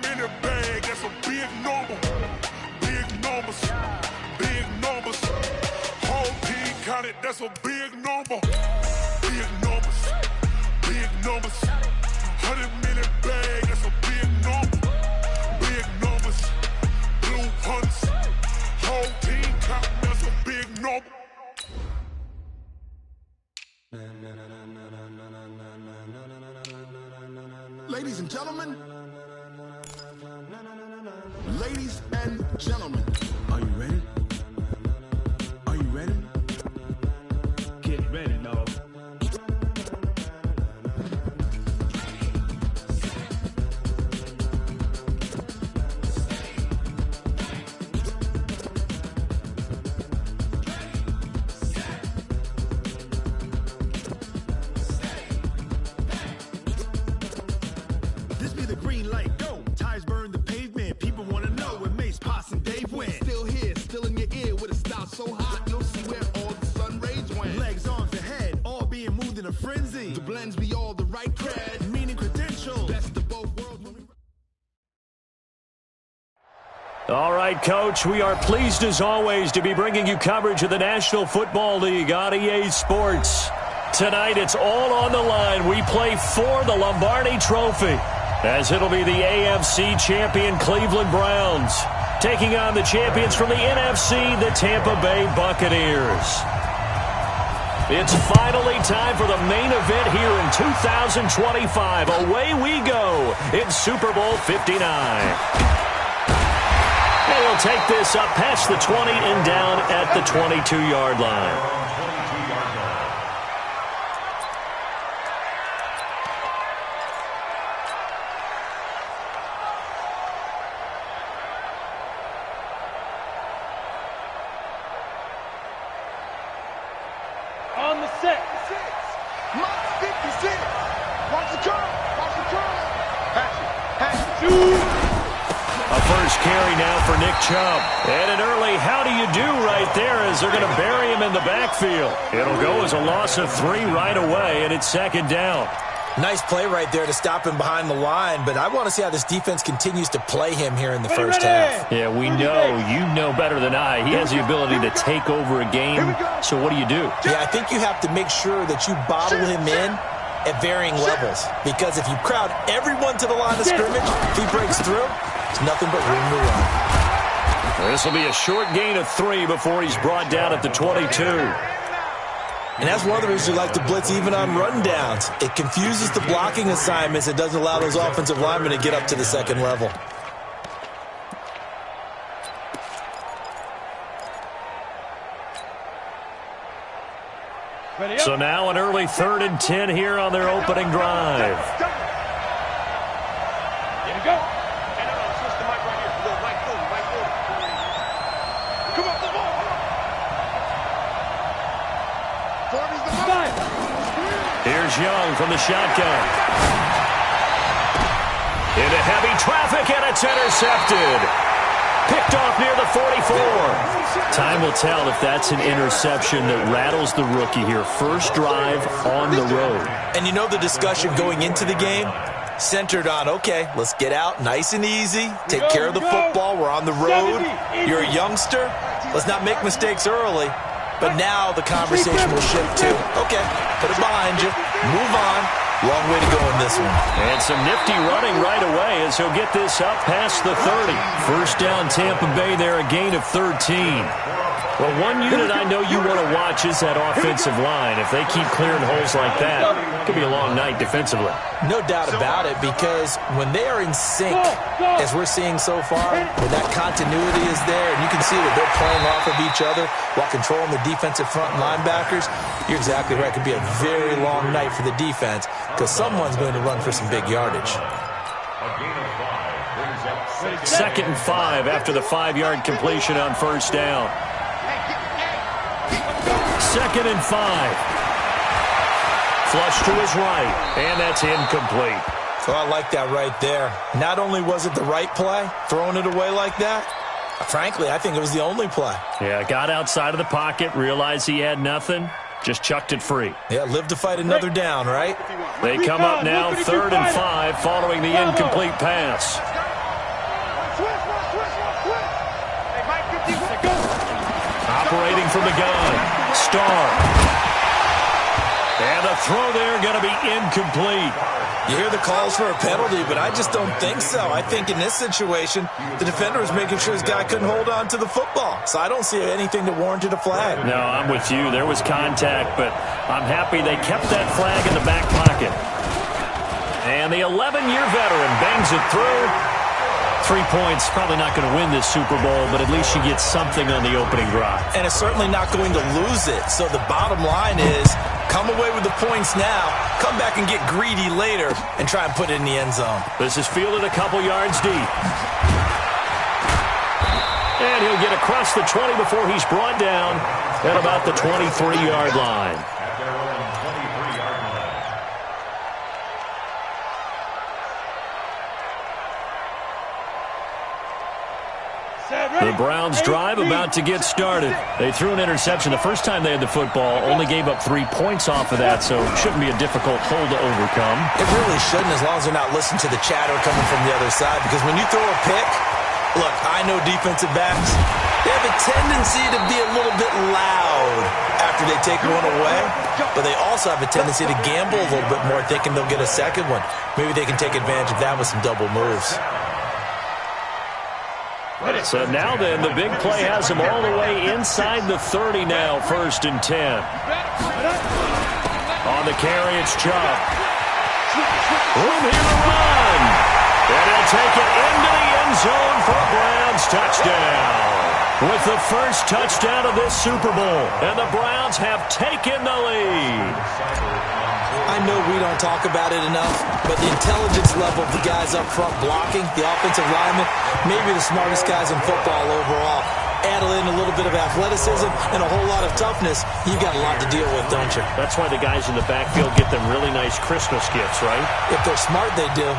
100-minute bag, that's a big number. Big numbers, big numbers. Whole team counted, that's a big number. Big numbers, big numbers. 100-minute bag, that's a big number. Big numbers, blue hunts. Whole team counted, that's a big number. Ladies and gentlemen, ladies and gentlemen, are you ready? Are you ready? Get ready, dog. This be the green light, go. Tires burn the pavement. People wanna know where Mace, Potts, and Dave went. Still here, still in your ear with a style so hot, you'll see where all the sun rays went. Legs, arms, and head, all being moved in a frenzy. The blends be all the right cred, meaning credentials. Best of both worlds. All right, Coach, we are pleased as always to be bringing you coverage of the National Football League on EA Sports. Tonight, it's all on the line. We play for the Lombardi Trophy, as it'll be the AFC champion Cleveland Browns taking on the champions from the NFC, the Tampa Bay Buccaneers. It's finally time for the main event here in 2025. Away we go in Super Bowl 59. And we'll take this up past the 20 and down at the 22-yard line. On the set. Mark 56. Watch the curl. Watch the curl. Pass it. A first carry now for Nick Chubb. And an early how do you do right there as they're going to bury him in the backfield. It'll go as a loss of 3 right away, and it's second down. Nice play right there to stop him behind the line, but I want to see how this defense continues to play him here in the first half. Yeah, we know. You know better than I. He has the ability to take over a game, so what do you do? Yeah, I think you have to make sure that you bottle him in at varying levels, because if you crowd everyone to the line of scrimmage, if he breaks through, it's nothing but room to run. This will be a short gain of 3 before he's brought down at the 22. And that's one of the reasons you like to blitz even on rundowns. It confuses the blocking assignments. It doesn't allow those offensive linemen to get up to the second level. So now an early 3rd and 10 here on their opening drive. Here we go. Hey, no, switch the mic right here. Go right through, right through. Come on, the ball. 40's the ball. Here's Young from the shotgun. Into heavy traffic, and it's intercepted. Picked off near the 44. Time will tell if that's an interception that rattles the rookie here. First drive on the road. And you know the discussion going into the game centered on, okay, let's get out nice and easy, take care of the football, we're on the road, you're a youngster, let's not make mistakes early. But now the conversation will shift to, okay, put it behind you, move on. Long way to go in this one. And some nifty running right away as he'll get this up past the 30. First down Tampa Bay there, a gain of 13. Well, one unit I know you want to watch is that offensive line. If they keep clearing holes like that, it could be a long night defensively. No doubt about it, because when they are in sync, as we're seeing so far, when that continuity is there, and you can see that they're playing off of each other while controlling the defensive front linebackers, you're exactly right. It could be a very long night for the defense because someone's going to run for some big yardage. 2nd and 5 after the 5-yard completion on first down. 2nd and 5. Flush to his right, and that's incomplete. So I like that right there. Not only was it the right play, throwing it away like that, frankly, I think it was the only play. Yeah, got outside of the pocket, realized he had nothing, just chucked it free. Yeah, live to fight another down, right? They come up now 3rd and 5 following the incomplete pass. operating from the gun. Starr. And the throw there going to be incomplete. You hear the calls for a penalty, but I just don't think so. I think in this situation, the defender was making sure his guy couldn't hold on to the football. So I don't see anything that warranted a flag. No, I'm with you. There was contact, but I'm happy they kept that flag in the back pocket. And the 11-year veteran bangs it through. 3 points, probably not going to win this Super Bowl, but at least you get something on the opening drive. And it's certainly not going to lose it. So the bottom line is, come away with the points now, come back and get greedy later, and try and put it in the end zone. This is fielded a couple yards deep. And he'll get across the 20 before he's brought down at about the 23-yard line. The Browns drive about to get started. They threw an interception the first time they had the football, only gave up 3 points off of that, so it shouldn't be a difficult hole to overcome. It really shouldn't, as long as they're not listening to the chatter coming from the other side, because when you throw a pick, look, I know defensive backs, they have a tendency to be a little bit loud after they take one away, but they also have a tendency to gamble a little bit more, thinking they'll get a second one. Maybe they can take advantage of that with some double moves. So now then, the big play has him all the way inside the 30 now, 1st and 10. On the carry, it's Chubb. Room here to run. And he'll take it into the end zone for a Browns touchdown. With the first touchdown of this Super Bowl, and the Browns have taken the lead. I know we don't talk about it enough, but the intelligence level of the guys up front blocking, the offensive linemen, maybe the smartest guys in football overall. Add in a little bit of athleticism and a whole lot of toughness, you got a lot to deal with, don't you? That's why the guys in the backfield get them really nice Christmas gifts, right? If they're smart, they do.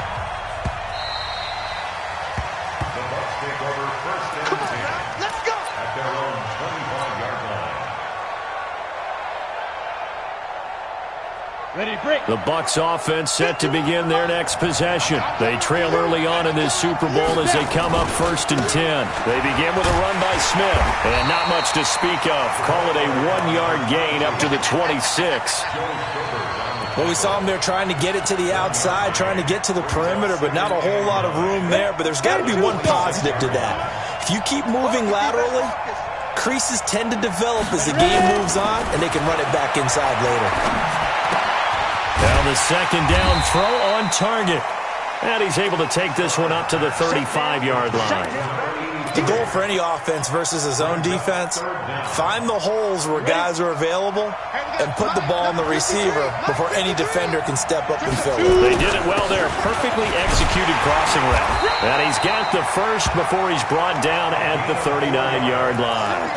The Bucs offense set to begin their next possession. They trail early on in this Super Bowl as they come up 1st and 10. They begin with a run by Smith, and not much to speak of. Call it a 1-yard gain up to the 26. Well, we saw him there trying to get it to the outside, trying to get to the perimeter, but not a whole lot of room there. But there's got to be one positive to that. If you keep moving laterally, creases tend to develop as the game moves on, and they can run it back inside later. Now the second down throw on target. And he's able to take this one up to the 35-yard line. The goal for any offense versus his own defense, find the holes where guys are available and put the ball on the receiver before any defender can step up and fill it. They did it well there. Perfectly executed crossing route. And he's got the first before he's brought down at the 39-yard line.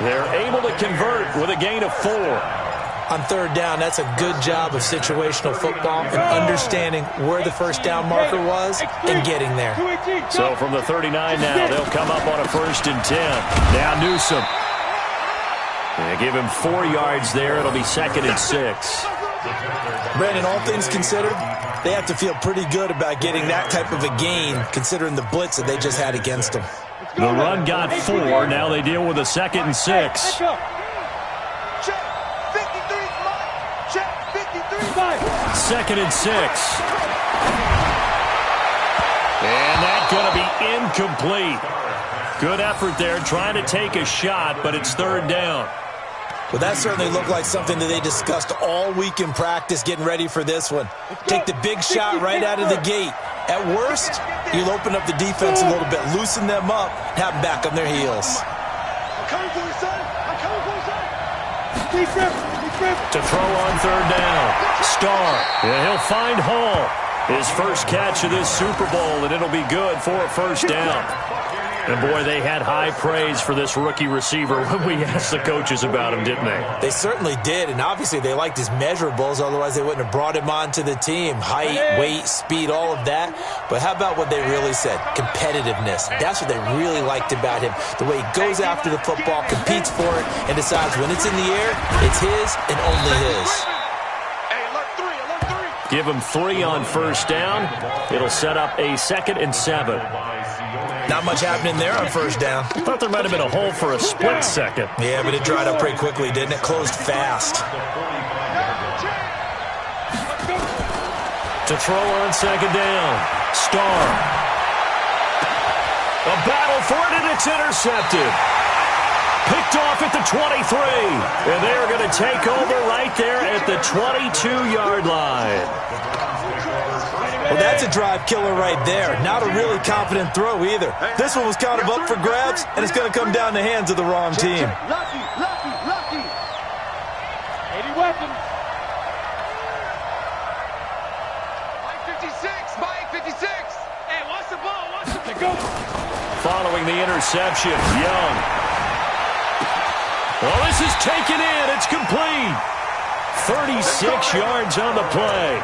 They're able to convert with a gain of 4. On 3rd down, that's a good job of situational football and understanding where the first down marker was and getting there. So from the 39 now, they'll come up on a 1st and 10. Now Newsome. They give him 4 yards there. It'll be 2nd and 6. Brandon, all things considered, they have to feel pretty good about getting that type of a gain considering the blitz that they just had against them. The run got 4. Now they deal with a 2nd and 6. Second and 6. And that's going to be incomplete. Good effort there, trying to take a shot, but it's 3rd down. Well, that certainly looked like something that they discussed all week in practice getting ready for this one. Take the big shot right out of the gate. At worst, you'll open up the defense a little bit, loosen them up, have them back on their heels. I'm coming for you, son. I'm coming for you, son. Defense. To throw on 3rd down. Starr. And he'll find Hall. His first catch of this Super Bowl, and it'll be good for a 1st down. And, boy, they had high praise for this rookie receiver when we asked the coaches about him, didn't they? They certainly did, and obviously they liked his measurables. Otherwise, they wouldn't have brought him onto the team. Height, weight, speed, all of that. But how about what they really said? Competitiveness. That's what they really liked about him. The way he goes after the football, competes for it, and decides when it's in the air, it's his and only his. Give him 3 on 1st down. It'll set up a 2nd and 7. Not much happening there on first down. I thought there might have been a hole for a split second. Yeah, but it dried up pretty quickly, didn't it? Closed fast. To throw on second down. Starr. A battle for it, and it's intercepted. Picked off at the 23. And they are going to take over right there at the 22-yard line. Well, that's a drive killer right there. Not a really confident throw either. This one was kind of up for grabs, and it's going to come down the hands of the wrong team. Lucky. 80 weapons. Mike 56. Hey, watch the ball. Go. Following the interception, Young. Well, this is taken in. It's complete. 36 yards on the play.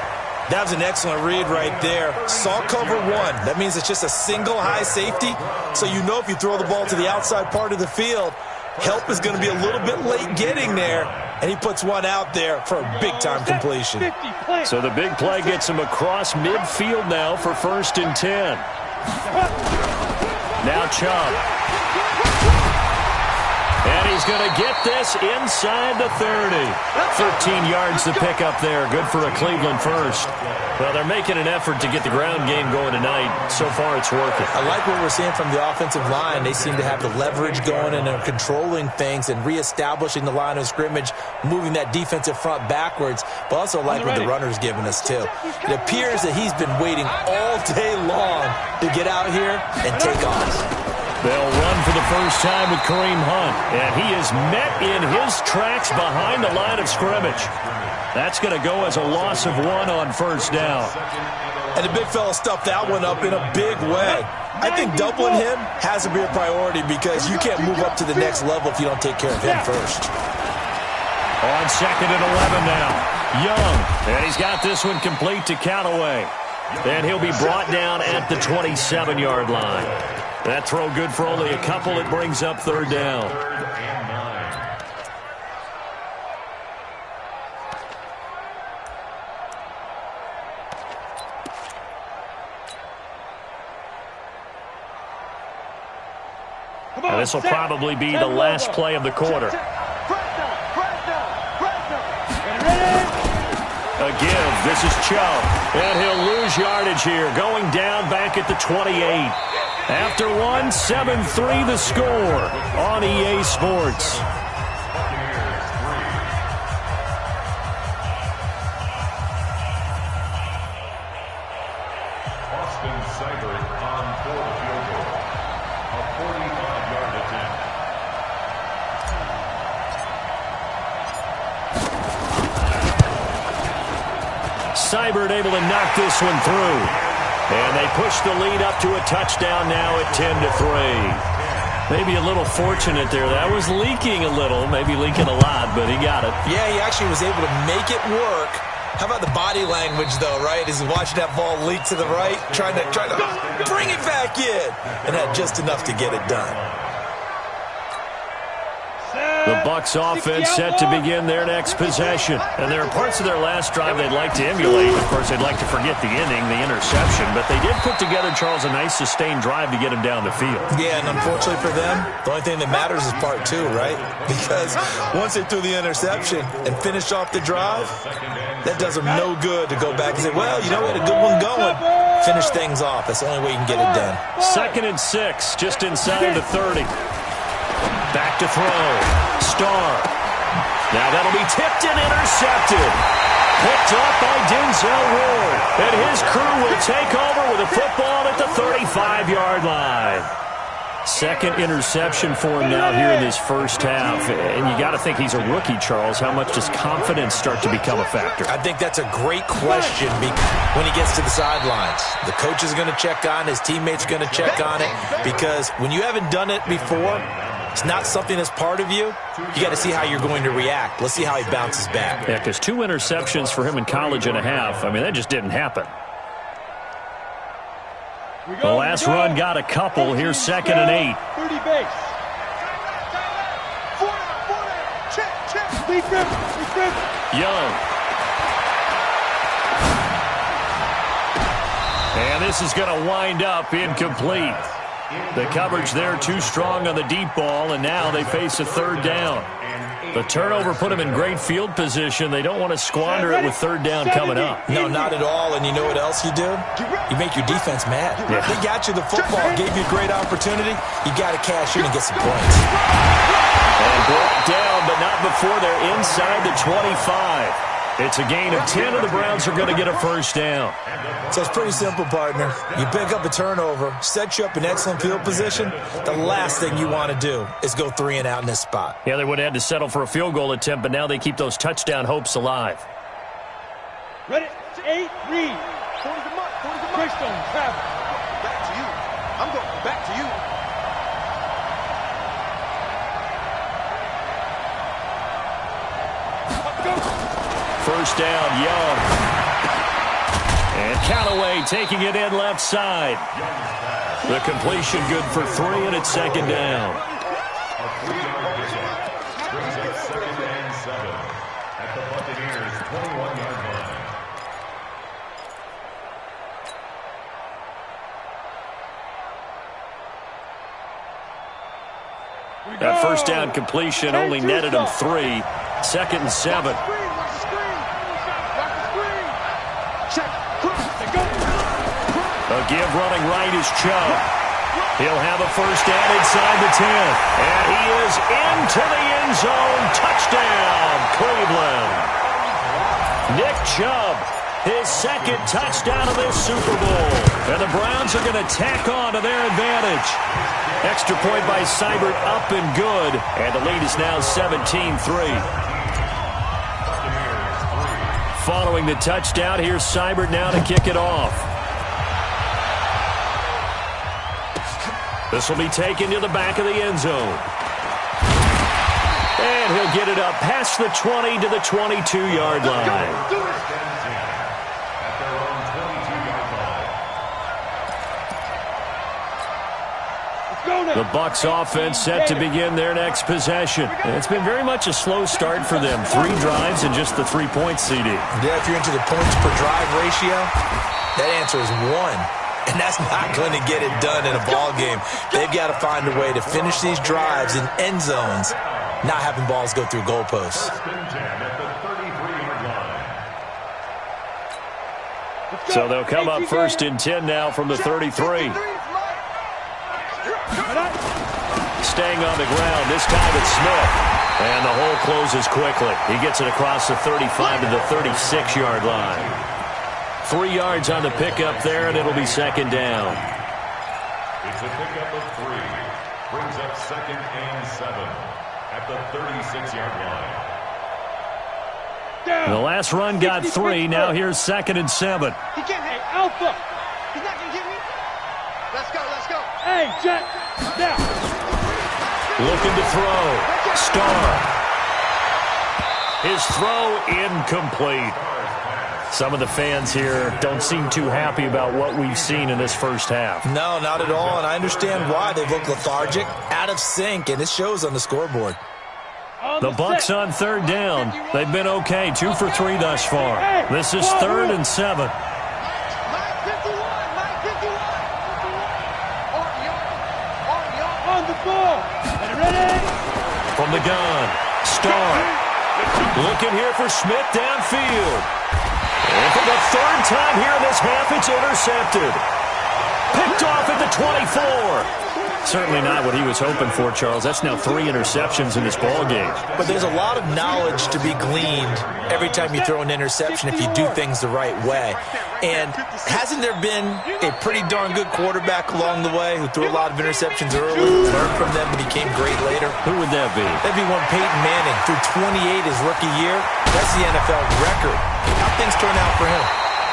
That was an excellent read right there. Saw cover one. That means it's just a single high safety. So you know if you throw the ball to the outside part of the field, help is going to be a little bit late getting there. And he puts one out there for a big-time completion. So the big play gets him across midfield now for 1st and 10. Now Chubb. And he's going to get this inside the 30. 13 yards to pick up there. Good for a Cleveland first. Well, they're making an effort to get the ground game going tonight. So far, it's working. I like what we're seeing from the offensive line. They seem to have the leverage going and they're controlling things and reestablishing the line of scrimmage, moving that defensive front backwards, but also like what the runner's giving us, too. It appears that he's been waiting all day long to get out here and take off. They'll run for the first time with Kareem Hunt, and he is met in his tracks behind the line of scrimmage. That's going to go as a loss of 1 on first down. And the big fella stuffed that one up in a big way. I think doubling him has to be a priority because you can't move up to the next level if you don't take care of him first. On 2nd and 11 now, Young, and he's got this one complete to Callaway. And he'll be brought down at the 27-yard line. That throw good for only a couple. It brings up 3rd down. And this will probably be the last play of the quarter. A give. This is Chubb. And he'll lose yardage here. Going down back at the 28. After 1, 7-3 the score on EA Sports. Austin Seibert on for the field goal. A 45-yard attempt. Seibert able to knock this one through. And they push the lead up to a touchdown now at 10-3. Maybe a little fortunate there. That was leaking a little, maybe leaking a lot, but he got it. Yeah, he actually was able to make it work. How about the body language, though, right? As he's watching that ball leak to the right, trying to bring it back in, and had just enough to get it done. The Bucs offense set to begin their next possession. And there are parts of their last drive they'd like to emulate. Of course, they'd like to forget the inning, the interception. But they did put together, Charles, a nice sustained drive to get him down the field. Yeah, and unfortunately for them, the only thing that matters is part 2, right? Because once they threw the interception and finished off the drive, that does them no good to go back and say, well, you know, we had a good one going. Finish things off. That's the only way you can get it done. 2nd and 6, just inside the 30. Back to throw. Starr. Now that'll be tipped and intercepted. Picked up by Denzel Ward. And his crew will take over with a football at the 35-yard line. 2nd interception for him now here in this first half. And you got to think he's a rookie, Charles. How much does confidence start to become a factor? I think that's a great question when he gets to the sidelines. The coach is going to check on it. His teammates are going to check on it. Because when you haven't done it before, it's not something that's part of you. You got to see how you're going to react. Let's see how he bounces back. Yeah, because 2 interceptions for him in college and a half. I mean, that just didn't happen. The last run got a couple. Here's 2nd and 8. 30 base. 4 check. Young. And this is going to wind up incomplete. The coverage there too strong on the deep ball, and now they face a third down. The turnover put them in great field position. They don't want to squander it with third down coming up. No, not at all. And you know what else you do? You make your defense mad. Yeah. They got you the football, gave you a great opportunity. You got to cash in and get some points. And brought down, but not before they're inside the 25. It's a gain of 10, and the Browns are going to get a first down. So it's pretty simple, partner. You pick up a turnover, set you up in excellent field position. The last thing you want to do is go 3 and out in this spot. Yeah, they would have had to settle for a field goal attempt, but now they keep those touchdown hopes alive. Ready? 8, read. 40's a month. 40's a month. Greystone, travel. Back to you. I'm going back to you. First down, Young. And Callaway taking it in left side. The completion good for 3, and it's second down. A 3-yard pickup brings up 2nd and 7 at the Buccaneers' 21-yard line. That first down completion only netted them 3. 2nd and 7. Watch the screen. Watch the screen. Check. A give running right is Chubb. He'll have a first down inside the 10. And he is into the end zone. Touchdown, Cleveland. Nick Chubb, his second touchdown of this Super Bowl. And the Browns are going to tack on to their advantage. Extra point by Seibert, up and good. And the lead is now 17-3. Following the touchdown, here's Seibert now to kick it off. This will be taken to the back of the end zone. And he'll get it up past the 20 to the 22-yard line. The Bucs offense set to begin their next possession. And it's been very much a slow start for them. 3 drives and just the 3 points, CD. Yeah, if you're into the points per drive ratio, that answer is 1. And that's not going to get it done in a ball game. They've got to find a way to finish these drives in end zones, not having balls go through goalposts. So they'll come up 1st and 10 now from the 33. Staying on the ground, this time it's Smith. And the hole closes quickly. He gets it across the 35 to the 36-yard line. 3 yards on the pickup there, and it'll be second down. It's a pickup of 3. Brings up 2nd and 7 at the 36-yard line. The last run got 3. Now here's 2nd and 7. He can't hang Alpha. He's not going to get me. Let's go. Let's go. Hey, Jack. Now. Looking to throw. Starr. His throw incomplete. Some of the fans here don't seem too happy about what we've seen in this first half. No, not at all, and I understand why. They've looked lethargic, out of sync, and it shows on the scoreboard. The Bucs on third down. They've been okay, 2 for 3 thus far. This is 3rd and 7. On the ball. Ready? From the gun, Starr. Looking here for Smith downfield. And for the 3rd time here in this half, it's intercepted. Picked off at the 24. Certainly not what he was hoping for, Charles. That's now 3 interceptions in this ball game. But there's a lot of knowledge to be gleaned every time you throw an interception if you do things the right way. And hasn't there been a pretty darn good quarterback along the way who threw a lot of interceptions early, learned from them, and became great later? Who would that be? That'd be one Peyton Manning. Threw 28 his rookie year. That's the NFL record. How things turn out for him?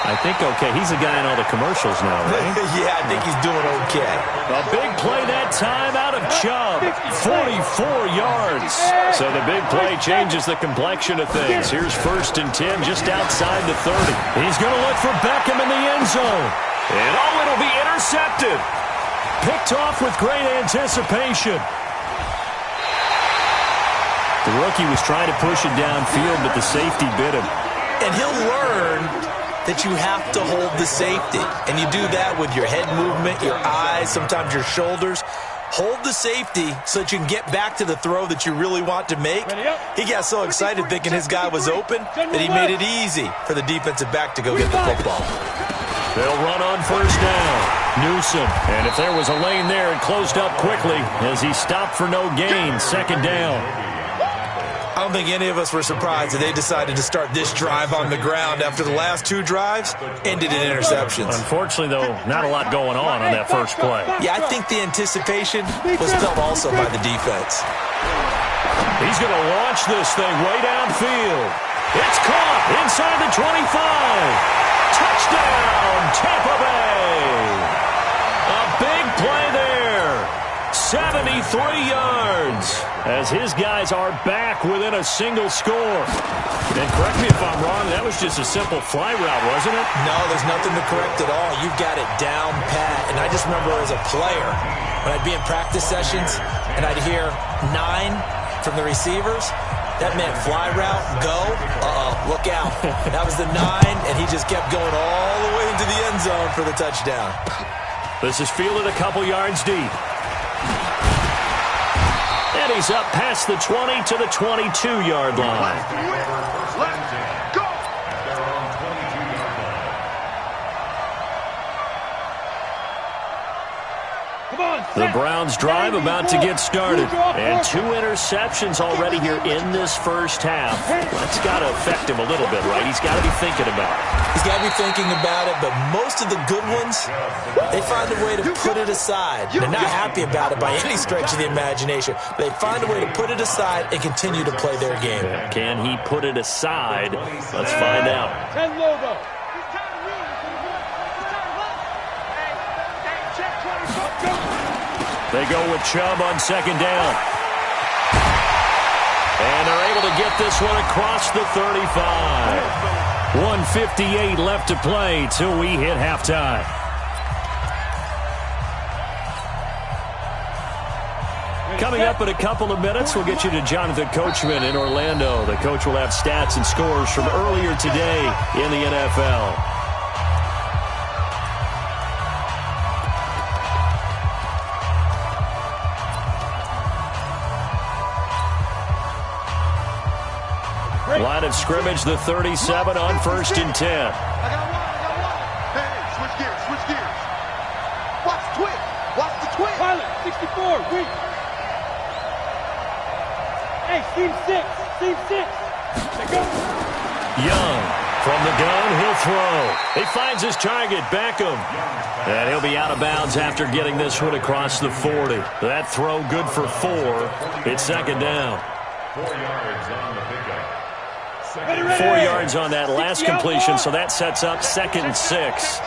I think okay. He's a guy in all the commercials now, right? Yeah, I think he's doing okay. A big play that time out of Chubb. 44 yards. So the big play changes the complexion of things. Here's 1st and 10 just outside the 30. He's going to look for Beckham in the end zone. And it'll be intercepted. Picked off with great anticipation. The rookie was trying to push it downfield, but the safety bit him. And he'll learn that you have to hold the safety. And you do that with your head movement, your eyes, sometimes your shoulders. Hold the safety so that you can get back to the throw that you really want to make. He got so excited thinking his guy was open that he made it easy for the defensive back to go get the football. They'll run on first down. Newsom. And if there was a lane there, it closed up quickly as he stopped for no gain. Second down. I don't think any of us were surprised that they decided to start this drive on the ground after the last two drives ended in interceptions. Unfortunately, though, not a lot going on that first play. Yeah, I think the anticipation was felt also by the defense. He's going to launch this thing way downfield. It's caught inside the 25. Touchdown, Tampa Bay. A big play there. 73 yards as his guys are back within a single score. And correct me if I'm wrong, that was just a simple fly route, wasn't it? No, there's nothing to correct at all. You've got it down pat. And I just remember as a player, when I'd be in practice sessions and I'd hear 9 from the receivers, that meant fly route, go, look out. That was the 9, and he just kept going all the way into the end zone for the touchdown. This is fielded a couple yards deep. And he's up past the 20 to the 22-yard line. Let's go! The Browns drive about to get started. And 2 interceptions already here in this first half. That's got to affect him a little bit, right? He's got to be thinking about it. He's got to be thinking about it, but most of the good ones, they find a way to put it aside. They're not happy about it by any stretch of the imagination. They find a way to put it aside and continue to play their game. Can he put it aside? Let's find out. 10 logo. They go with Chubb on second down. And they're able to get this one across the 35. 1:58 left to play till we hit halftime. Coming up in a couple of minutes, we'll get you to Jonathan Coachman in Orlando. The coach will have stats and scores from earlier today in the NFL. Line of scrimmage, the 37 on 1st and 10. I got one. Hey, switch gears. Watch the twist. Pilot, 64, weak. Hey, seam 6. They go. Young from the gun, he'll throw. He finds his target, Beckham. And he'll be out of bounds after getting this one across the 40. That throw good for 4. It's second down. 4 yards on the pickup. 4 yards on that last completion, so that sets up 2nd and 6.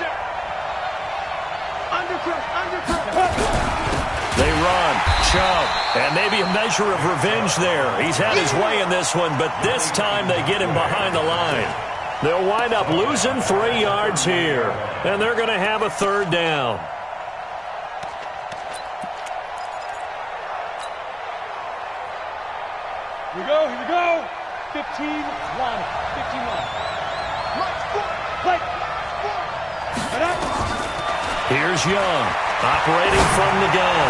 They run, Chubb, and maybe a measure of revenge there. He's had his way in this one, but this time they get him behind the line. They'll wind up losing 3 yards here, and they're going to have a 3rd down. Here we go. 15 line. Play. Here's Young, operating from the gun.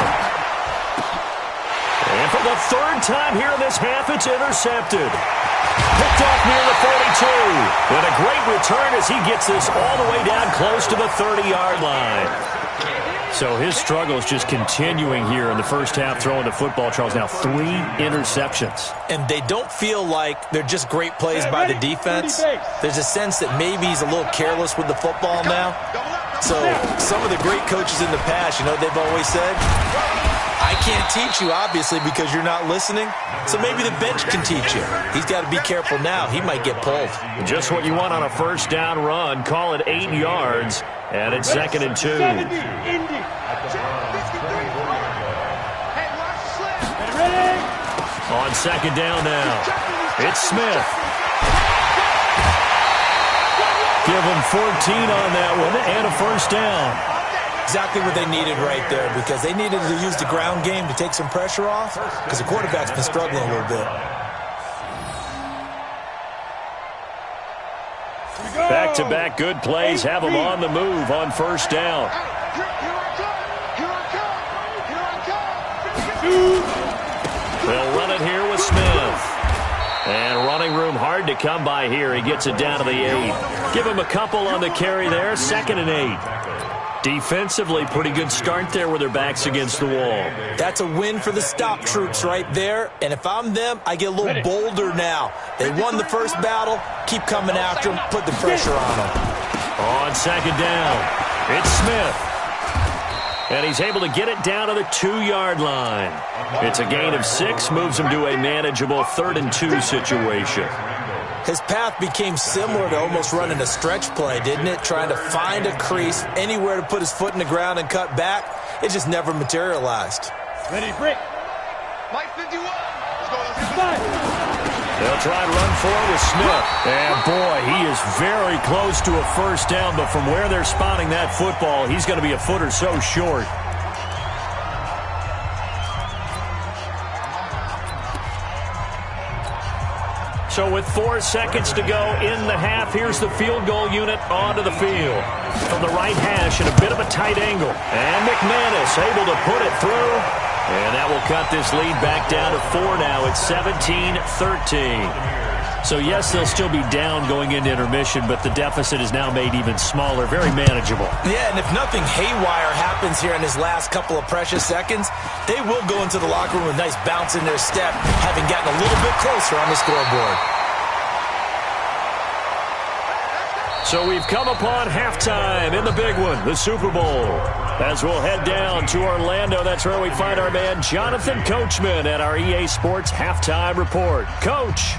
And for the 3rd time here in this half, it's intercepted. Picked off near the 42. And a great return as he gets this all the way down close to the 30-yard line. So his struggle is just continuing here in the first half, throwing the football, Charles. Now 3 interceptions. And they don't feel like they're just great plays by the defense. There's a sense that maybe he's a little careless with the football now. So some of the great coaches in the past, they've always said, I can't teach you, obviously, because you're not listening. So maybe the bench can teach you. He's got to be careful now. He might get pulled. Just what you want on a first down run. Call it 8 yards, and it's 2nd and 2. On second down now, it's Smith. Give him 14 on that one and a first down. Exactly what they needed right there, because they needed to use the ground game to take some pressure off, because the quarterback's been struggling a little bit. Back Back-to-back good plays have them on the move on first down. They'll run it here with Smith. And running room hard to come by here. He gets it down to the 8. Give him a couple on the carry there. 2nd and 8. Defensively, pretty good start there with their backs against the wall. That's a win for the stop troops right there. And if I'm them, I get a little bolder now. They won the first battle. Keep coming after them. Put the pressure on them. On 2nd down, it's Smith. And he's able to get it down to the 2-yard line. It's a gain of 6, moves him to a manageable 3rd and 2 situation. His path became similar to almost running a stretch play, didn't it? Trying to find a crease, anywhere to put his foot in the ground and cut back. It just never materialized. Ready, break. Mike 51. Let's go. They'll try and run for it with Smith. And, boy, he is very close to a first down, but from where they're spotting that football, he's going to be a foot or so short. So with 4 seconds to go in the half, here's the field goal unit onto the field. From the right hash in a bit of a tight angle. And McManus able to put it through. And that will cut this lead back down to 4 now. It's 17-13. So, yes, they'll still be down going into intermission, but the deficit is now made even smaller, very manageable. Yeah, and if nothing haywire happens here in his last couple of precious seconds, they will go into the locker room with a nice bounce in their step, having gotten a little bit closer on the scoreboard. So we've come upon halftime in the big one, the Super Bowl. As we'll head down to Orlando, that's where we find our man Jonathan Coachman at our EA Sports Halftime Report. Coach.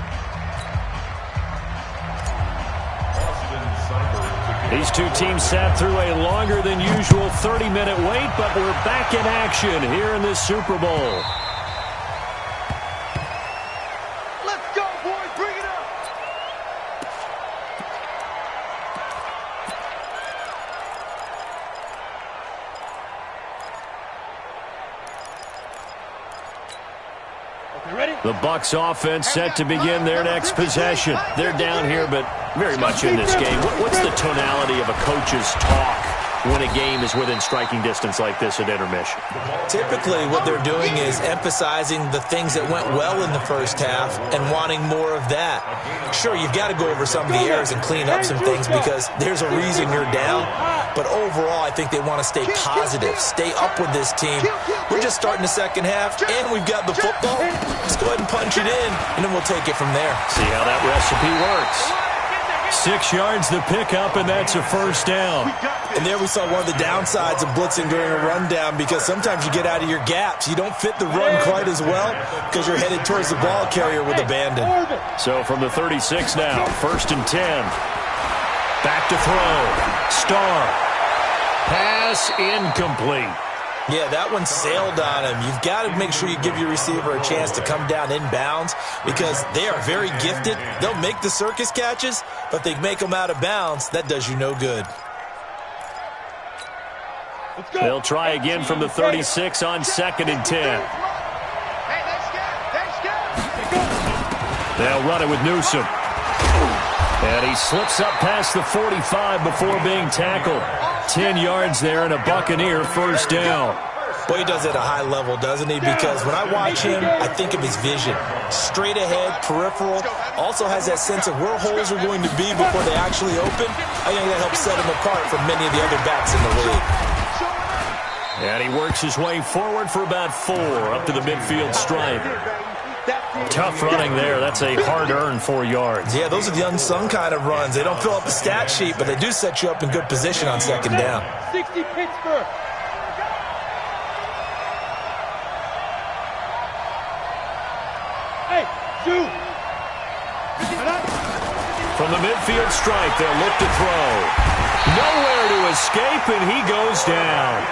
These two teams sat through a longer than usual 30-minute wait, but we're back in action here in this Super Bowl. Let's go, boys. Bring it up. The Bucs offense set to begin their next possession. They're down here, but very much in this game. What's the tonality of a coach's talk when a game is within striking distance like this at intermission? Typically, what they're doing is emphasizing the things that went well in the first half and wanting more of that. Sure, you've got to go over some of the errors and clean up some things because there's a reason you're down. But overall, I think they want to stay positive, stay up with this team. We're just starting the second half, and we've got the football. Let's go ahead and punch it in, and then we'll take it from there. See how that recipe works. 6 yards the pickup, and that's a first down. And there we saw one of the downsides of blitzing during a rundown because sometimes you get out of your gaps. You don't fit the run quite as well because you're headed towards the ball carrier with abandon. So from the 36 now, 1st and 10. Back to throw. Starr. Pass incomplete. Yeah, that one sailed on him. You've got to make sure you give your receiver a chance to come down inbounds because they are very gifted. They'll make the circus catches, but they make them out of bounds. That does you no good. They'll try again from the 36 on 2nd and 10. They'll run it with Newsom. And he slips up past the 45 before being tackled. 10 yards there and a Buccaneer first down. Well, he does it at a high level, doesn't he? Because when I watch him, I think of his vision. Straight ahead, peripheral. Also has that sense of where holes are going to be before they actually open. I think that helps set him apart from many of the other backs in the league. And he works his way forward for about 4 up to the midfield stripe. Tough running there. That's a hard-earned 4 yards. Yeah, those are the unsung kind of runs. They don't fill up the stat sheet, but they do set you up in good position on 2nd down. 60 Pittsburgh. Hey, shoot. From the midfield stripe, they'll look to throw. Nowhere to escape, and he goes down.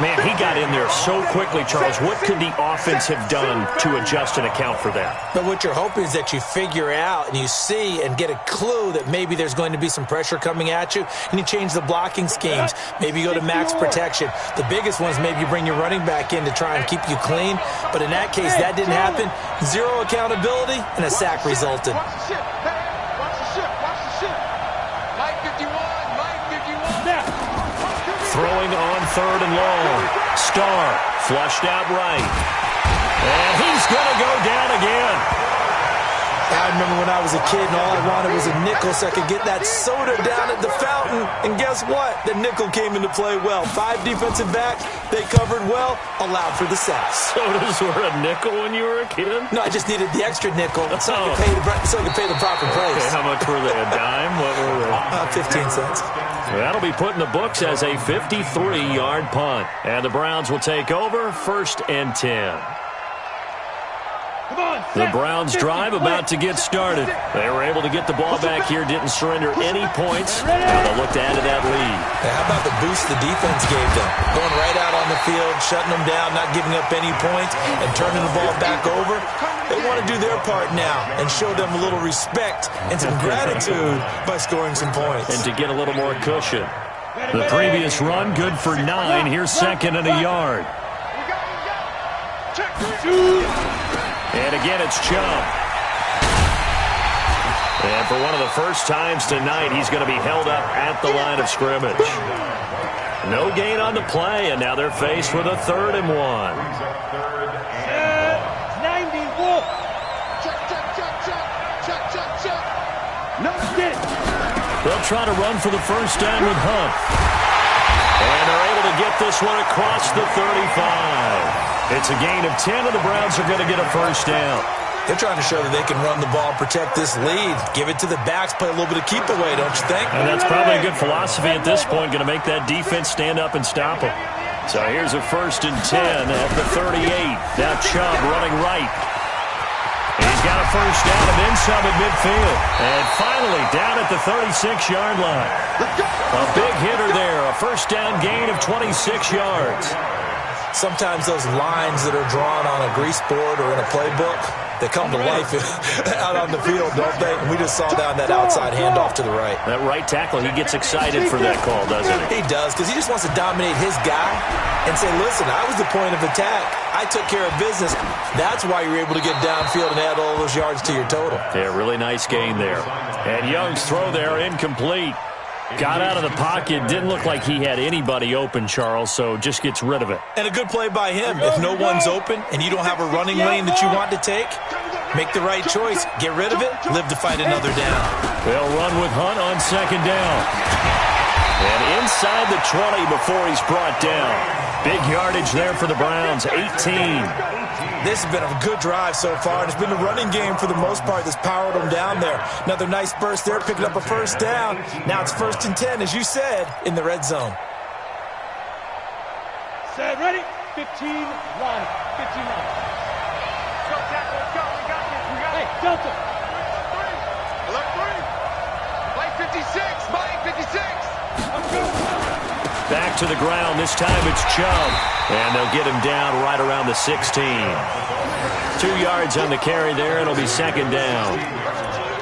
Man, he got in there so quickly, Charles. What could the offense have done to adjust and account for that? But what you're hoping is that you figure out and you see and get a clue that maybe there's going to be some pressure coming at you, and you change the blocking schemes. Maybe you go to max protection. The biggest one is maybe you bring your running back in to try and keep you clean. But in that case, that didn't happen. 0 accountability, and a sack resulted. throwing on 3rd and long. Starr flushed out right. And he's going to go down again. I remember when I was a kid and all I wanted was a nickel so I could get that soda down at the fountain. And guess what? The nickel came into play well. 5 defensive backs, they covered well, allowed for the sacks. Sodas were a nickel when you were a kid? No, I just needed the extra nickel so I could pay the proper price. Okay, how much were they? A dime? What were they? 15 cents. That'll be put in the books as a 53-yard punt. And the Browns will take over 1st and 10. The Browns drive about to get started. They were able to get the ball back here, didn't surrender any points. Now they'll look to add to that lead. Hey, how about the boost the defense gave them? Going right out on the field, shutting them down, not giving up any points, and turning the ball back over. They want to do their part now and show them a little respect and some gratitude by scoring some points. And to get a little more cushion. The previous run, good for 9. Here's 2nd and a yard. And again, it's Chubb. And for one of the first times tonight, he's going to be held up at the line of scrimmage. No gain on the play, and now they're faced with a 3rd and 1. 91. They'll try to run for the first down with Hunt. And they're able to get this one across the 35. It's a gain of 10, and the Browns are going to get a first down. They're trying to show that they can run the ball, protect this lead, give it to the backs, play a little bit of keep away, don't you think? And that's probably a good philosophy at this point, going to make that defense stand up and stop them. So here's a 1st and 10 at the 38. Now Chubb running right. He's got a first down and then some at midfield. And finally down at the 36-yard line. A big hitter there, a first down gain of 26 yards. Sometimes those lines that are drawn on a grease board or in a playbook, they come to life out on the field, don't they? And we just saw down that outside handoff to the right. That right tackle, he gets excited for that call, doesn't he? He does, because he just wants to dominate his guy and say, listen, I was the point of attack. I took care of business. That's why you're able to get downfield and add all those yards to your total. Yeah, really nice gain there. And Young's throw there, incomplete. Got out of the pocket, didn't look like he had anybody open, Charles, so just gets rid of it. And a good play by him. If no one's open and you don't have a running lane that you want to take, make the right choice. Get rid of it, live to fight another down. They'll run with Hunt on 2nd down. And inside the 20 before he's brought down. Big yardage there for the Browns, 18. This has been a good drive so far. It's been the running game for the most part that's powered them down there. Another nice burst there, picking up a first down. Now it's 1st and 10, as you said, in the red zone. Set, ready? 15, line. 15, line. Go, Jack, let's go. We got this. We got it. Hey, Delta. Left 3. Play 56. Play 56. Let's go. Back to the ground. This time it's Chubb. And they'll get him down right around the 16. 2 yards on the carry there. It'll be 2nd down.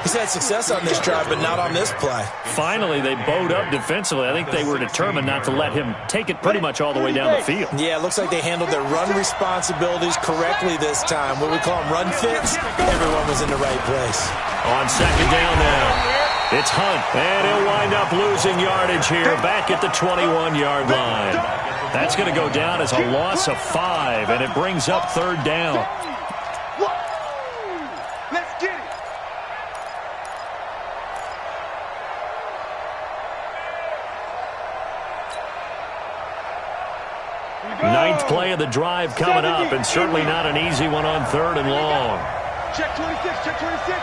He's had success on this drive, but not on this play. Finally, they bowed up defensively. I think they were determined not to let him take it pretty much all the way down the field. Yeah, it looks like they handled their run responsibilities correctly this time. What we call them run fits, everyone was in the right place. On 2nd down now. It's Hunt, and he'll wind up losing yardage here back at the 21-yard line. That's going to go down as a loss of 5, and it brings up 3rd down. Let's get it. Ninth play of the drive coming up, and certainly not an easy one on 3rd and long. Check 26, check 26.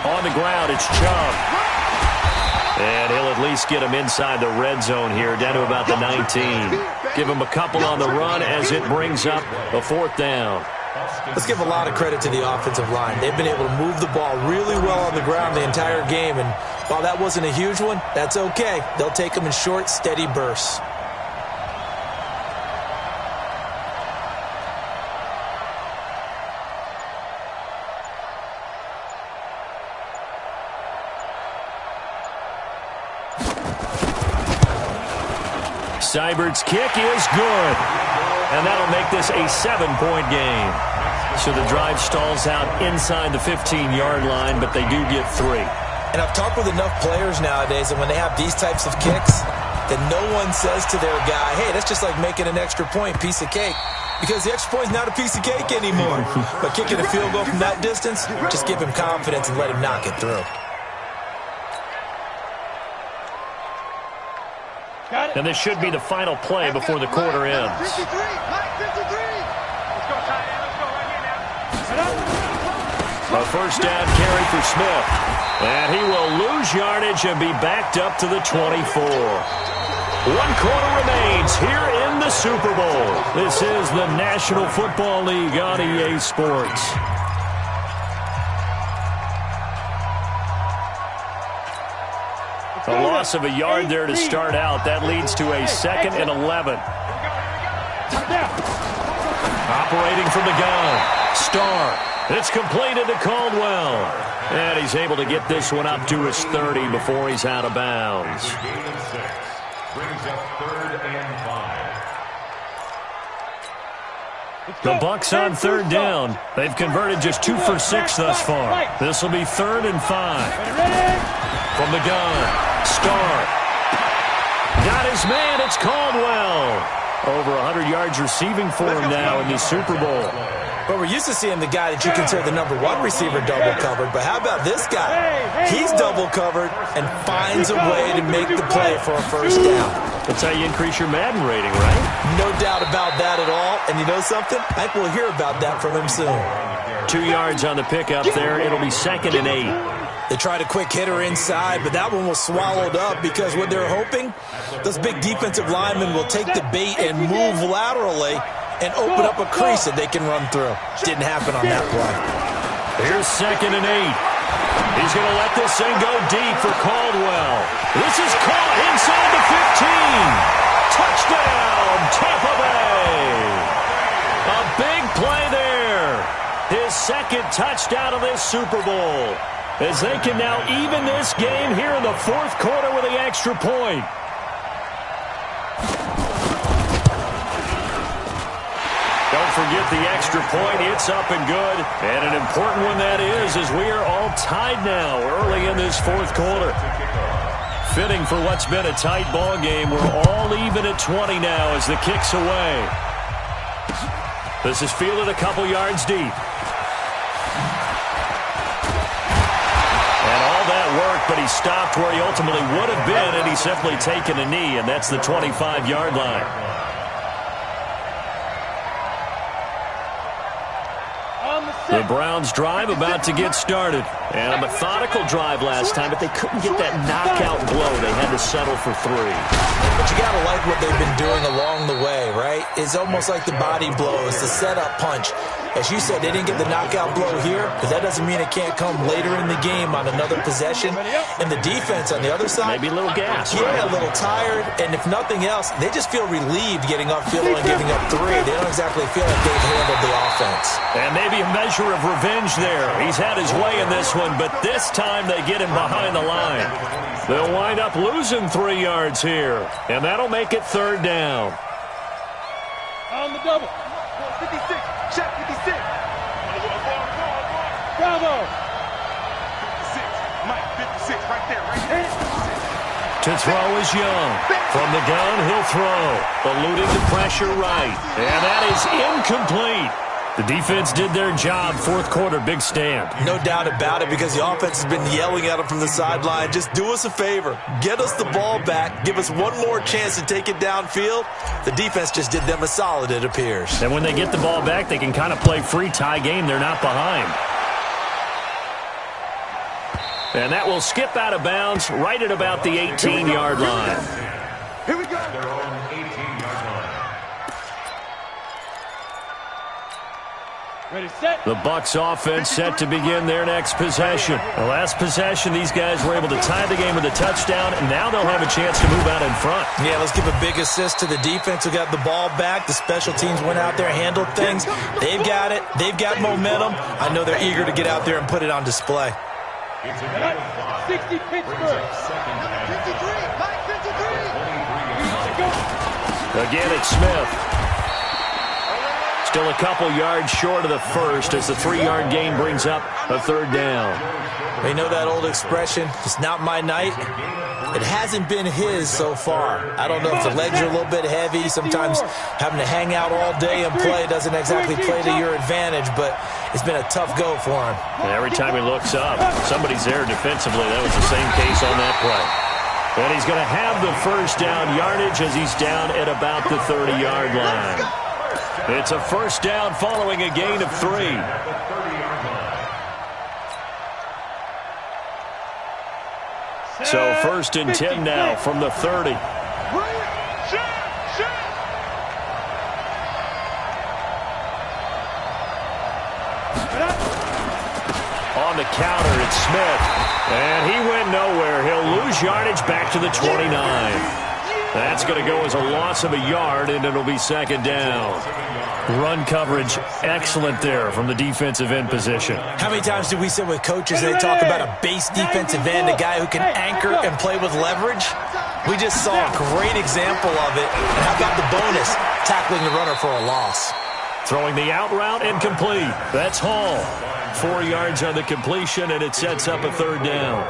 On the ground, it's Chubb. And he'll at least get him inside the red zone here, down to about the 19. Give him a couple on the run as it brings up a 4th down. Let's give a lot of credit to the offensive line. They've been able to move the ball really well on the ground the entire game, and while that wasn't a huge one, that's okay. They'll take them in short, steady bursts. Seibert's kick is good. And that'll make this a 7-point game. So the drive stalls out inside the 15-yard line, but they do get 3. And I've talked with enough players nowadays, and when they have these types of kicks, that no one says to their guy, hey, that's just like making an extra point, piece of cake. Because the extra point is not a piece of cake anymore. But kicking a field goal from that distance, just give him confidence and let him knock it through. And this should be the final play before the quarter ends. 53, Mike 53. Let's go, tight end. Let's go right here now. A first down carry for Smith. And he will lose yardage and be backed up to the 24. 1 quarter remains here in the Super Bowl. This is the National Football League on EA Sports. A loss of a yard there to start out. That leads to a 2nd and 11. Operating from the gun. Starr. It's completed to Caldwell. And he's able to get this one up to his 30 before he's out of bounds. Gain of 6. Brings up 3rd and 5. The Bucs on 3rd down. They've converted just 2 for 6 thus far. This will be 3rd and 5. From the gun. Starr. Got his man. It's Caldwell. Over 100 yards receiving for him now in the Super Bowl. But we're used to seeing the guy that you consider the number 1 receiver double covered. But how about this guy? He's double covered and finds a way to make the play for a first down. That's how you increase your Madden rating, right? No doubt about that at all. And you know something? I think we'll hear about that from him soon. 2 yards on the pickup there. It'll be 2nd and 8. They tried a quick hitter inside, but that one was swallowed up because what they're hoping, those big defensive linemen will take the bait and move laterally and open up a crease that they can run through. Didn't happen on that play. Here's 2nd and 8. He's going to let this thing go deep for Caldwell. This is caught inside the 15. Touchdown, Tampa Bay. A big play there. His 2nd touchdown of this Super Bowl. As they can now even this game here in the 4th quarter with the extra point. Don't forget the extra point. It's up and good. And an important one that is, as we are all tied now early in this 4th quarter. Fitting for what's been a tight ball game. We're all even at 20 now as the kick's away. This is fielded a couple yards deep. But he stopped where he ultimately would have been, and he's simply taken a knee, and that's the 25-yard line. The Browns drive about to get started. And a methodical drive last time, but they couldn't get that knockout blow. They had to settle for 3. But you got to like what they've been doing along the way, right? It's almost like the body blows, the setup punch. As you said, they didn't get the knockout blow here, but that doesn't mean it can't come later in the game on another possession. And the defense on the other side, maybe a little gas. Yeah, a little tired. And if nothing else, they just feel relieved getting upfield and giving up 3. They don't exactly feel like they've handled the offense. And maybe a measure of revenge there. He's had his way in this one, but this time they get him behind the line. They'll wind up losing 3 yards here, and that'll make it 3rd down. On the double. 56. Check 56. Bravo. 56. Mike 56 right there, right there. To throw is Young. From the gun, he'll throw. Eluding the pressure right. And that is incomplete. The defense did their job. 4th quarter, big stand. No doubt about it, because the offense has been yelling at them from the sideline. Just do us a favor. Get us the ball back. Give us one more chance to take it downfield. The defense just did them a solid, it appears. And when they get the ball back, they can kind of play free tie game. They're not behind. And that will skip out of bounds right at about the 18-yard line. Here we go. Their own 18-yard line. Ready, set. The Bucs offense set to begin their next possession. The last possession, these guys were able to tie the game with a touchdown, and now they'll have a chance to move out in front. Yeah, let's give a big assist to the defense who got the ball back. The special teams went out there, handled things. They've got it. They've got momentum. I know they're eager to get out there and put it on display. It's a gain of 5. 60 Pittsburgh. 53. Mike 53. Again, it's Smith. Still a couple yards short of the first as the 3-yard gain brings up a 3rd down. They know that old expression, it's not my night. It hasn't been his so far. I don't know if the legs are a little bit heavy. Sometimes having to hang out all day and play doesn't exactly play to your advantage, but it's been a tough go for him. And every time he looks up, somebody's there defensively. That was the same case on that play. And he's going to have the first down yardage as he's down at about the 30-yard line. It's a first down following a gain of 3. So first and 10 now from the 30. On the counter, it's Smith. And he went nowhere. He'll lose yardage back to the 29. That's going to go as a loss of a yard, and it'll be second down. Run coverage, excellent there from the defensive end position. How many times do we sit with coaches and they talk about a base defensive end, a guy who can anchor and play with leverage? We just saw a great example of it. And how about the bonus, tackling the runner for a loss? Throwing the out route and complete. That's Hall. 4 yards on the completion, and it sets up a third down.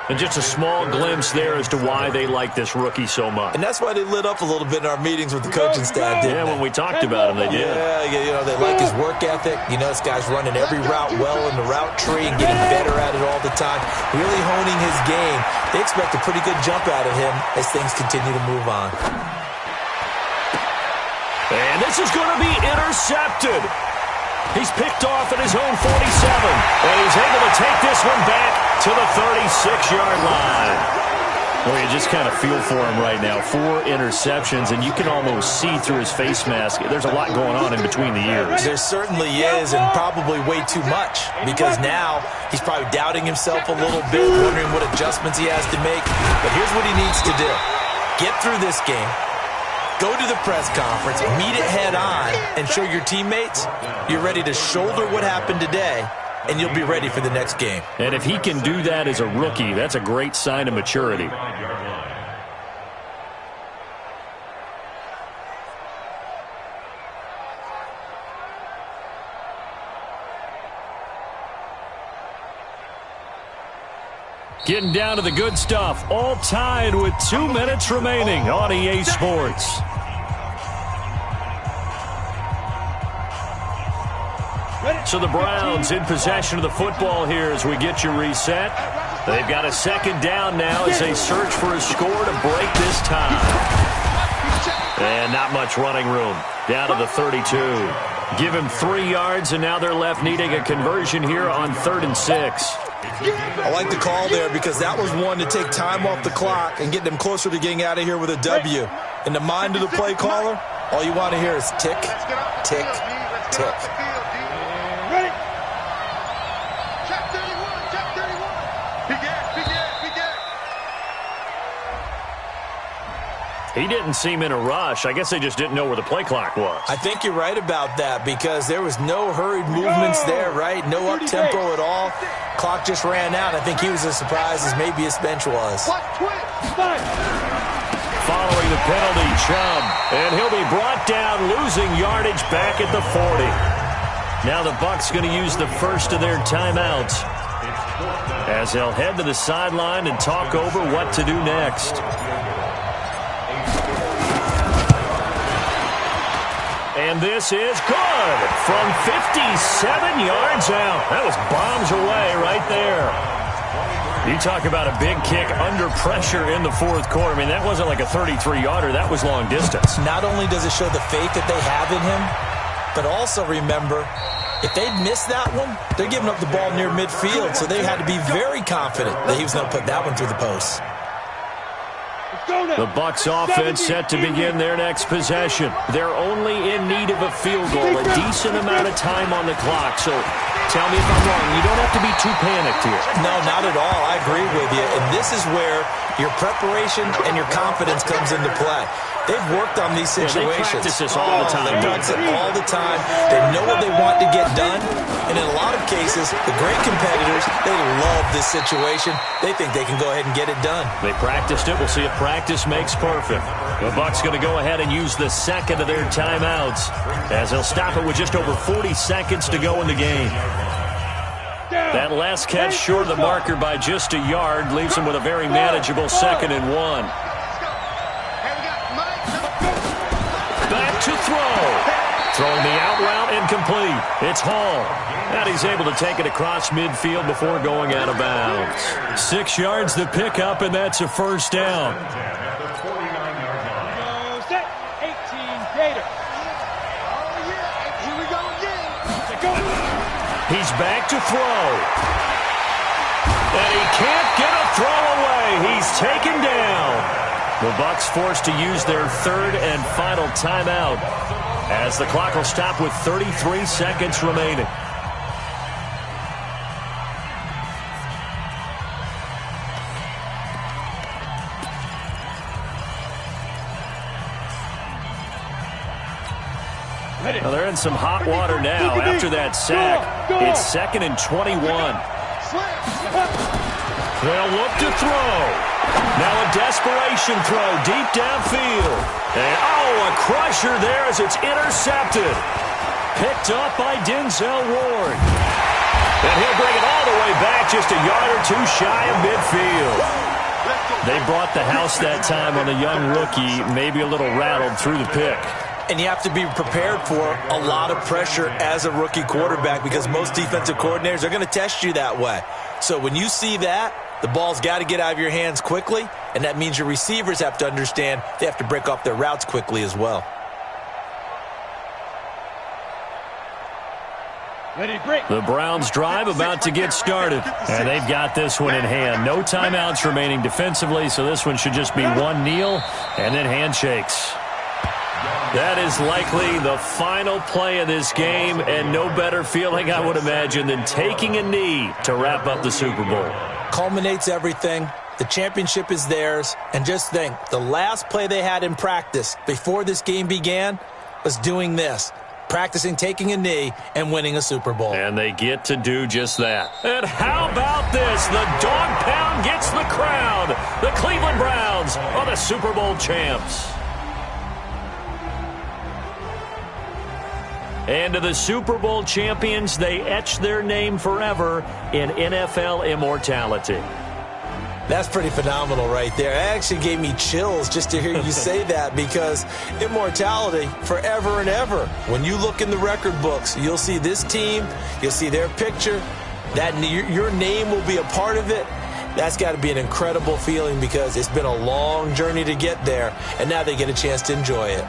And just a small glimpse there as to why they like this rookie so much. And that's why they lit up a little bit in our meetings with the coaching staff, didn't they? When we talked about him, they did. Yeah, they like his work ethic. You know, this guy's running every route well in the route tree and getting better at it all the time, really honing his game. They expect a pretty good jump out of him as things continue to move on. And this is going to be intercepted. He's picked off at his own 47, and he's able to take this one back to the 36-yard line. Well, you just kind of feel for him right now. 4 interceptions, and you can almost see through his face mask. There's a lot going on in between the ears. There certainly is, and probably way too much, because now he's probably doubting himself a little bit, wondering what adjustments he has to make. But here's what he needs to do. Get through this game. Go to the press conference, meet it head on, and show your teammates you're ready to shoulder what happened today, and you'll be ready for the next game. And if he can do that as a rookie, that's a great sign of maturity. Getting down to the good stuff, all tied with 2 minutes remaining on EA Sports. So the Browns in possession of the football here as we get you reset. They've got a second down now as they search for a score to break this tie. And not much running room. Down to the 32. Give him 3 yards, and now they're left needing a conversion here on 3rd and 6. I like the call there because that was one to take time off the clock and get them closer to getting out of here with a W. In the mind of the play caller, all you want to hear is tick, tick, tick. Ready? Check 31, check 31. Begin. He didn't seem in a rush. I guess they just didn't know where the play clock was. I think you're right about that because there was no hurried movements there, right? No up-tempo at all. Clock just ran out. I think he was as surprised as maybe his bench was. Following the penalty, Chubb. And he'll be brought down, losing yardage back at the 40. Now the Bucs going to use the first of their timeouts as they'll head to the sideline and talk over what to do next. And this is good from 57 yards out. That was bombs away right there. You talk about a big kick under pressure in the 4th quarter. I mean, that wasn't like a 33-yarder. That was long distance. Not only does it show the faith that they have in him, but also remember, if they'd missed that one, they're giving up the ball near midfield, so they had to be very confident that he was going to put that one through the post. The Bucs offense set to begin their next possession. They're only in need of a field goal, a decent amount of time on the clock. So tell me if I'm wrong. You don't have to be too panicked here. No, not at all. I agree with you. And this is where your preparation and your confidence comes into play. They've worked on these situations. They practice this all the time. They practice it all the time. They know what they want to get done. And in a lot of cases, the great competitors, they love this situation. They think they can go ahead and get it done. They practiced it. We'll see if practice makes perfect. The Bucs going to go ahead and use the second of their timeouts as they'll stop it with just over 40 seconds to go in the game. That last catch short of the marker by just a yard leaves him with a very manageable 2nd and 1. Back to throw. Throwing the out route incomplete. It's Hall. And he's able to take it across midfield before going out of bounds. 6 yards to pick up, and that's a first down. Set. 18 Gator. Here we go again. He's back to throw. And he can't get a throw away. He's taken down. The Bucs forced to use their 3rd and final timeout, as the clock will stop with 33 seconds remaining. Well, they're in some hot water now after that sack. It's 2nd and 21. They'll look to throw. Now a desperation throw deep downfield. And, a crusher there as it's intercepted. Picked up by Denzel Ward. And he'll bring it all the way back just a yard or 2 shy of midfield. They brought the house that time on the young rookie, maybe a little rattled through the pick. And you have to be prepared for a lot of pressure as a rookie quarterback, because most defensive coordinators are going to test you that way. So when you see that, the ball's got to get out of your hands quickly, and that means your receivers have to understand they have to break off their routes quickly as well. The Browns drive about to get started, and they've got this one in hand. No timeouts remaining defensively, so this one should just be one kneel and then handshakes. That is likely the final play of this game, and no better feeling, I would imagine, than taking a knee to wrap up the Super Bowl. Culminates everything. The championship is theirs. And just think, the last play they had in practice before this game began was doing this. Practicing taking a knee and winning a Super Bowl. And they get to do just that. And how about this? The dog pound gets the crown. The Cleveland Browns are the Super Bowl champs. And to the Super Bowl champions, they etch their name forever in NFL immortality. That's pretty phenomenal right there. It actually gave me chills just to hear you say that, because immortality forever and ever. When you look in the record books, you'll see this team, you'll see their picture, that your name will be a part of it. That's got to be an incredible feeling, because it's been a long journey to get there, and now they get a chance to enjoy it.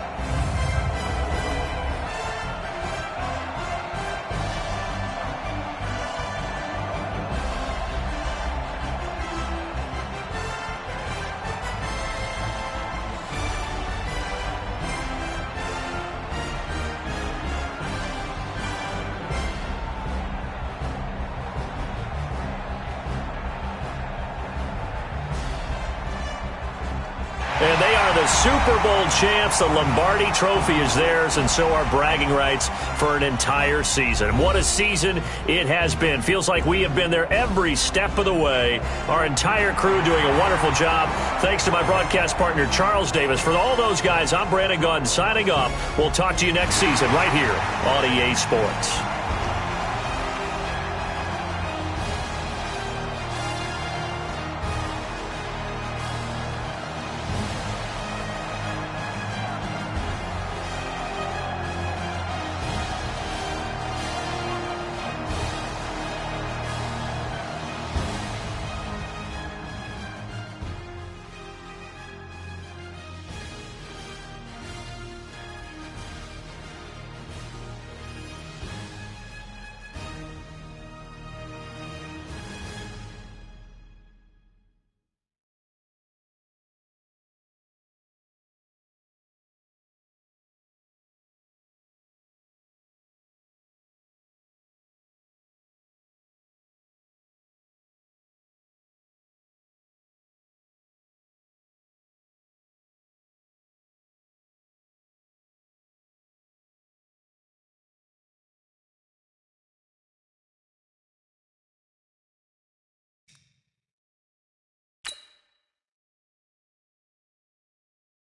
And they are the Super Bowl champs. The Lombardi Trophy is theirs, and so are bragging rights for an entire season. What a season it has been. Feels like we have been there every step of the way. Our entire crew doing a wonderful job. Thanks to my broadcast partner, Charles Davis. For all those guys, I'm Brandon Gunn signing off. We'll talk to you next season right here on EA Sports.